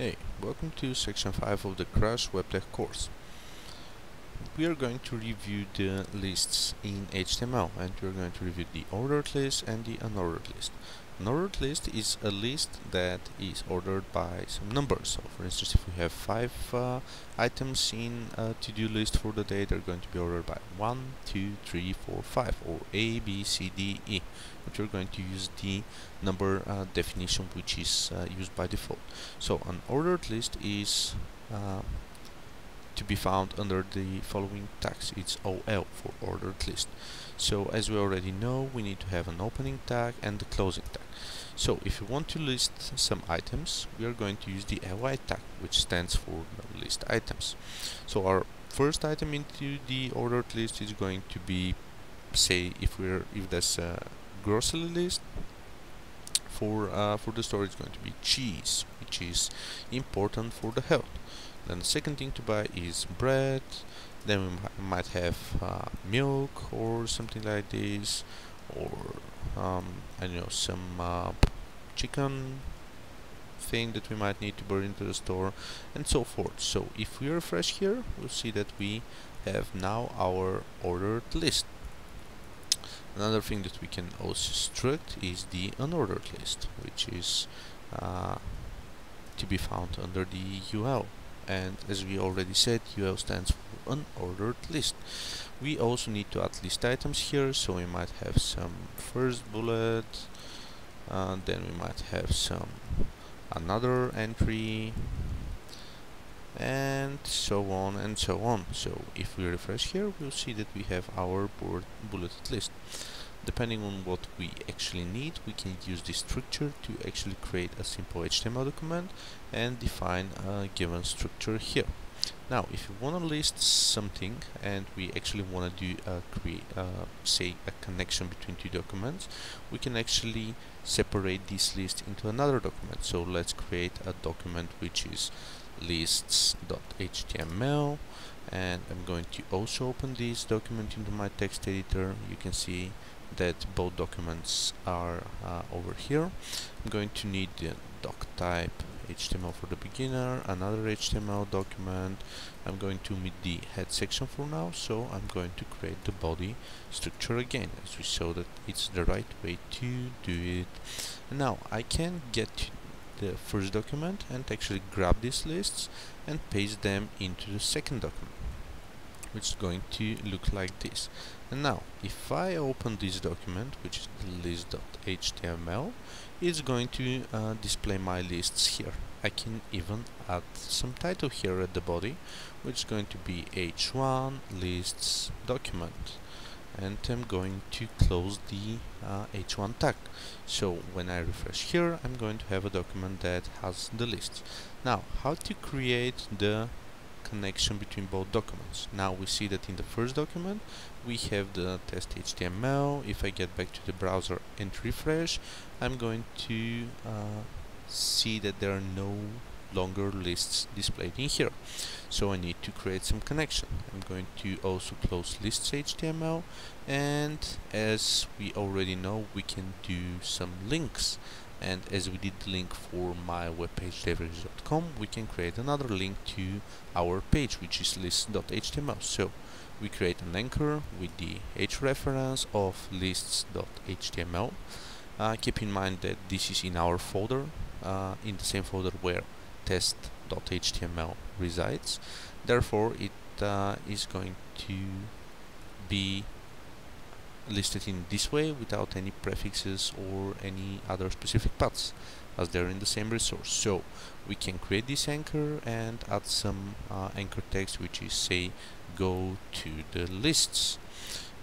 Hey, welcome to section 5 of the Crash Web Tech course. We are going to review the lists in HTML, and we are going to review the ordered list and the unordered list. An ordered list is a list that is ordered by some numbers. So for instance, if we have 5 items in a to-do list for the day, they're going to be ordered by 1, 2, 3, 4, 5, or A, B, C, D, E. But we're going to use the number definition, which is used by default. So an ordered list is to be found under the following tags. It's OL for ordered list. So as we already know, we need to have an opening tag and a closing tag. So if you want to list some items, we are going to use the LI tag, which stands for list items. So our first item into the ordered list is going to be, say, if there's a grocery list, for the store it's going to be cheese, which is important for the health. Then the second thing to buy is bread. Then we might have milk or something like this, or I don't know, some chicken thing that we might need to bring into the store, and so forth. So if we refresh here, we'll see that we have now our ordered list. Another thing that we can also struct is the unordered list, which is to be found under the UL. And as we already said, UL stands for unordered list. We also need to add list items here, so we might have some first bullet, then we might have some another entry, and so on and so on. So if we refresh here, we'll see that we have our bulleted list. Depending on what we actually need, we can use this structure to actually create a simple HTML document and define a given structure here. Now, if you want to list something and we actually want to do say a connection between two documents, we can actually separate this list into another document. So let's create a document which is lists.html, and I'm going to also open this document into my text editor. You can see that both documents are over here. I'm going to need the doc type HTML for the beginner, another HTML document. I'm going to omit the head section for now, so I'm going to create the body structure again, as we saw that it's the right way to do it. And now I can get to the first document and actually grab these lists and paste them into the second document, which is going to look like this. And now, if I open this document, which is the list.html, it's going to display my lists here. I can even add some title here at the body, which is going to be h1 lists document. And I'm going to close the h1 tag. So when I refresh here, I'm going to have a document that has the lists. Now, how to create the connection between both documents? Now we see that in the first document we have the test HTML. If I get back to the browser and refresh, I'm going to see that there are no longer lists displayed in here. So I need to create some connection. I'm going to also close lists HTML, and as we already know, we can do some links. And as we did the link for my webpage leverage.com, we can create another link to our page, which is lists.html. So we create an anchor with the h-reference of lists.html. Keep in mind that this is in our folder, in the same folder where test.html resides. Therefore, it is going to be listed in this way without any prefixes or any other specific paths, as they're in the same resource. So we can create this anchor and add some anchor text, which is, say, go to the lists,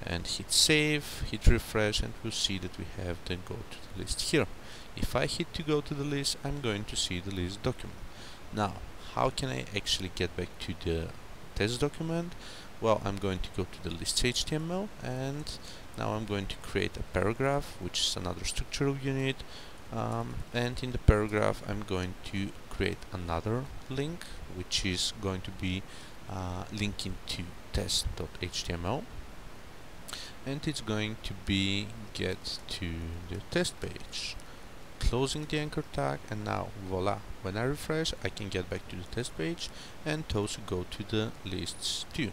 and hit save, hit refresh, and we'll see that we have the go to the list here. If I hit to go to the list, I'm going to see the list document. Now, how can I actually get back to the test document? Well, I'm going to go to the lists HTML, and now I'm going to create a paragraph, which is another structural unit, and in the paragraph I'm going to create another link, which is going to be linking to test.html, and it's going to be get to the test page. closing the anchor tag, and now voila, when I refresh I can get back to the test page and also go to the lists too.